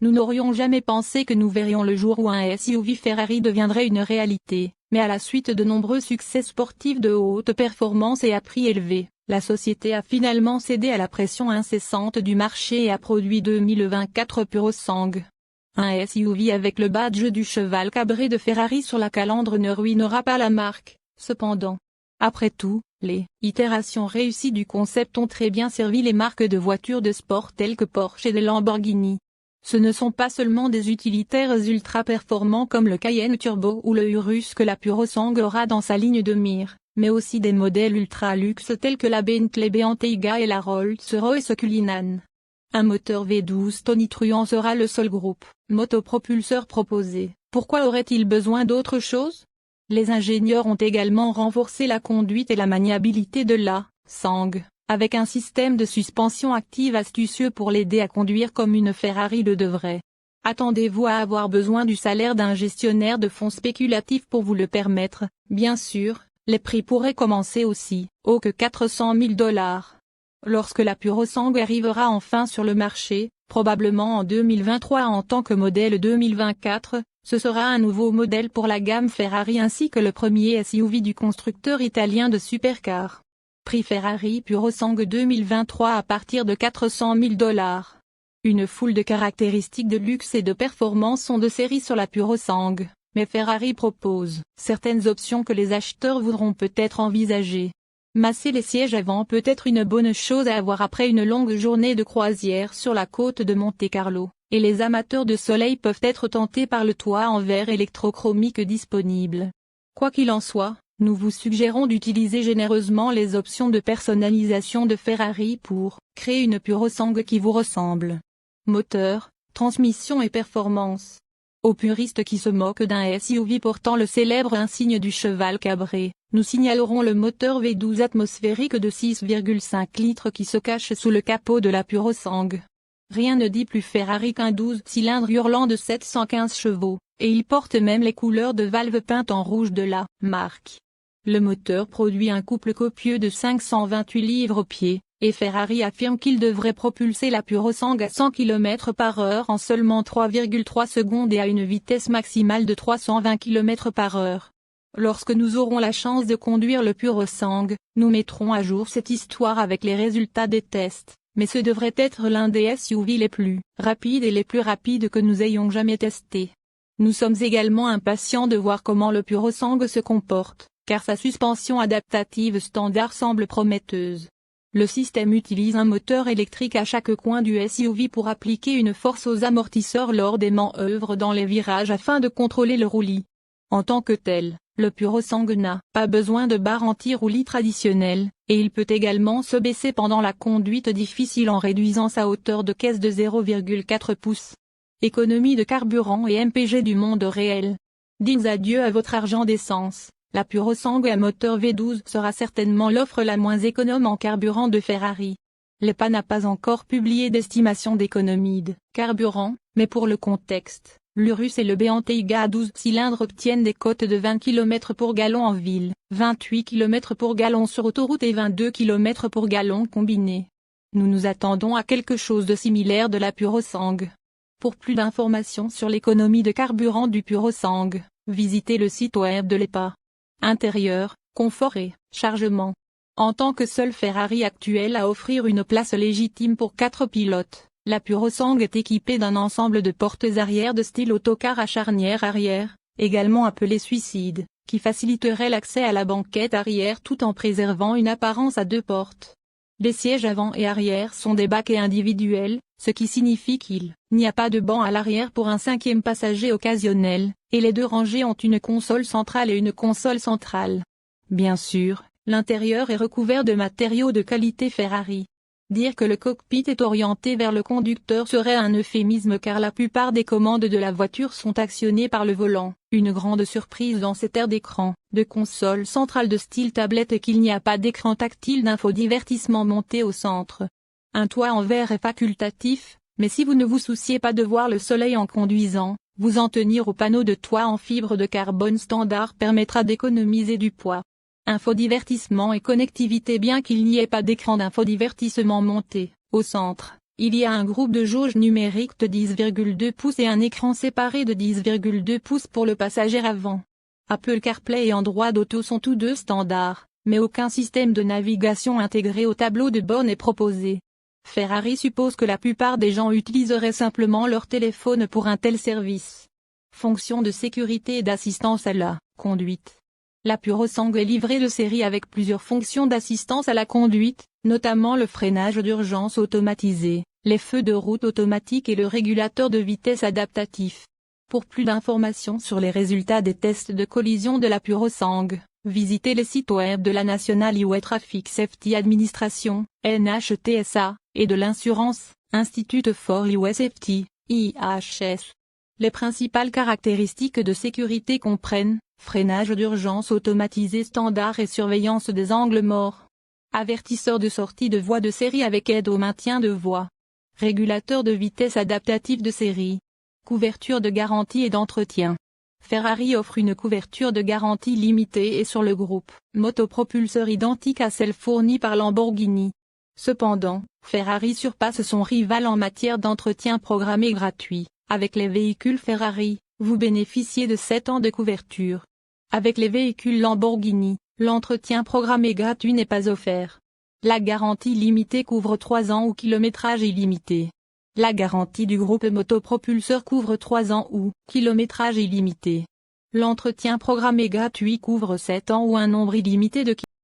Nous n'aurions jamais pensé que nous verrions le jour où un SUV Ferrari deviendrait une réalité, mais à la suite de nombreux succès sportifs de haute performance et à prix élevé, la société a finalement cédé à la pression incessante du marché et a produit 2024 Purosangue. Un SUV avec le badge du cheval cabré de Ferrari sur la calandre ne ruinera pas la marque, cependant. Après tout, les itérations réussies du concept ont très bien servi les marques de voitures de sport telles que Porsche et de Lamborghini. Ce ne sont pas seulement des utilitaires ultra performants comme le Cayenne Turbo ou le Urus que la Purosangue aura dans sa ligne de mire, mais aussi des modèles ultra luxe tels que la Bentley Bentayga et la Rolls-Royce Cullinan. Un moteur V12 tonitruant sera le seul groupe motopropulseur proposé. Pourquoi aurait-il besoin d'autre chose? Les ingénieurs ont également renforcé la conduite et la maniabilité de la Sangue, avec un système de suspension active astucieux pour l'aider à conduire comme une Ferrari le devrait. Attendez-vous à avoir besoin du salaire d'un gestionnaire de fonds spéculatifs pour vous le permettre? Bien sûr, les prix pourraient commencer aussi haut que 400 000 $. Lorsque la Purosangue arrivera enfin sur le marché, probablement en 2023 en tant que modèle 2024, ce sera un nouveau modèle pour la gamme Ferrari ainsi que le premier SUV du constructeur italien de supercars. Prix Ferrari Purosangue 2023 à partir de 400 000 $. Une foule de caractéristiques de luxe et de performance sont de série sur la Purosangue, mais Ferrari propose certaines options que les acheteurs voudront peut-être envisager. Masser les sièges avant peut être une bonne chose à avoir après une longue journée de croisière sur la côte de Monte-Carlo, et les amateurs de soleil peuvent être tentés par le toit en verre électrochromique disponible. Quoi qu'il en soit, nous vous suggérons d'utiliser généreusement les options de personnalisation de Ferrari pour créer une Purosangue qui vous ressemble. Moteur, transmission et performance. Aux puristes qui se moquent d'un SUV portant le célèbre insigne du cheval cabré, nous signalerons le moteur V12 atmosphérique de 6,5 litres qui se cache sous le capot de la Purosangue. Rien ne dit plus Ferrari qu'un 12 cylindres hurlant de 715 chevaux, et il porte même les couleurs de valve peintes en rouge de la marque. Le moteur produit un couple copieux de 528 livres-pieds, et Ferrari affirme qu'il devrait propulser la Purosangue à 100 km/h en seulement 3,3 secondes et à une vitesse maximale de 320 km/h. Lorsque nous aurons la chance de conduire le Purosangue, nous mettrons à jour cette histoire avec les résultats des tests, mais ce devrait être l'un des SUV les plus rapides et les plus rapides que nous ayons jamais testés. Nous sommes également impatients de voir comment le Purosangue se comporte, car sa suspension adaptative standard semble prometteuse. Le système utilise un moteur électrique à chaque coin du SUV pour appliquer une force aux amortisseurs lors des manœuvres dans les virages afin de contrôler le roulis. En tant que tel, le Purosangue n'a pas besoin de barre anti-roulis traditionnelle, et il peut également se baisser pendant la conduite difficile en réduisant sa hauteur de caisse de 0,4 pouces. Économie de carburant et MPG du monde réel. Dites adieu à votre argent d'essence. La Purosangue à moteur V12 sera certainement l'offre la moins économe en carburant de Ferrari. L'EPA n'a pas encore publié d'estimation d'économie de carburant, mais pour le contexte, l'Urus et le Bentayga à 12 cylindres obtiennent des cotes de 20 km pour gallon en ville, 28 km pour gallon sur autoroute et 22 km pour gallon combiné. Nous nous attendons à quelque chose de similaire de la Purosangue. Pour plus d'informations sur l'économie de carburant du Purosangue, visitez le site web de l'EPA. Intérieur, confort et chargement. En tant que seul Ferrari actuel à offrir une place légitime pour 4 pilotes, la Purosangue est équipée d'un ensemble de portes arrière de style autocar à charnière arrière, également appelé suicide, qui faciliterait l'accès à la banquette arrière tout en préservant une apparence à 2 portes. Les sièges avant et arrière sont des baquets individuels, ce qui signifie qu'il n'y a pas de banc à l'arrière pour un 5e passager occasionnel, et les 2 rangées ont une console centrale et une console centrale. Bien sûr, l'intérieur est recouvert de matériaux de qualité Ferrari. Dire que le cockpit est orienté vers le conducteur serait un euphémisme car la plupart des commandes de la voiture sont actionnées par le volant. Une grande surprise dans cette ère d'écran, de console centrale de style tablette est qu'il n'y a pas d'écran tactile d'infodivertissement monté au centre. Un toit en verre est facultatif, mais si vous ne vous souciez pas de voir le soleil en conduisant, vous en tenir au panneau de toit en fibre de carbone standard permettra d'économiser du poids. Infodivertissement et connectivité. Bien qu'il n'y ait pas d'écran d'infodivertissement monté au centre, Il y a un groupe de jauge numérique de 10,2 pouces et un écran séparé de 10,2 pouces pour le passager avant. Apple CarPlay et Android Auto sont tous deux standards, mais aucun système de navigation intégré au tableau de bord n'est proposé. Ferrari suppose que la plupart des gens utiliseraient simplement leur téléphone pour un tel service. Fonction de sécurité et d'assistance à la conduite. La Purosangue est livrée de série avec plusieurs fonctions d'assistance à la conduite, notamment le freinage d'urgence automatisé, les feux de route automatiques et le régulateur de vitesse adaptatif. Pour plus d'informations sur les résultats des tests de collision de la Purosangue, visitez les sites web de la National Highway Traffic Safety Administration, NHTSA, et de l'Insurance, Institute for Highway Safety, IHS. Les principales caractéristiques de sécurité comprennent freinage d'urgence automatisé standard et surveillance des angles morts. Avertisseur de sortie de voie de série avec aide au maintien de voie. Régulateur de vitesse adaptatif de série. Couverture de garantie et d'entretien. Ferrari offre une couverture de garantie limitée et sur le groupe motopropulseur identique à celle fournie par Lamborghini. Cependant, Ferrari surpasse son rival en matière d'entretien programmé gratuit. Avec les véhicules Ferrari, vous bénéficiez de 7 ans de couverture. Avec les véhicules Lamborghini, l'entretien programmé gratuit n'est pas offert. La garantie limitée couvre 3 ans ou kilométrage illimité. La garantie du groupe motopropulseur couvre 3 ans ou kilométrage illimité. L'entretien programmé gratuit couvre 7 ans ou un nombre illimité de kilomètres.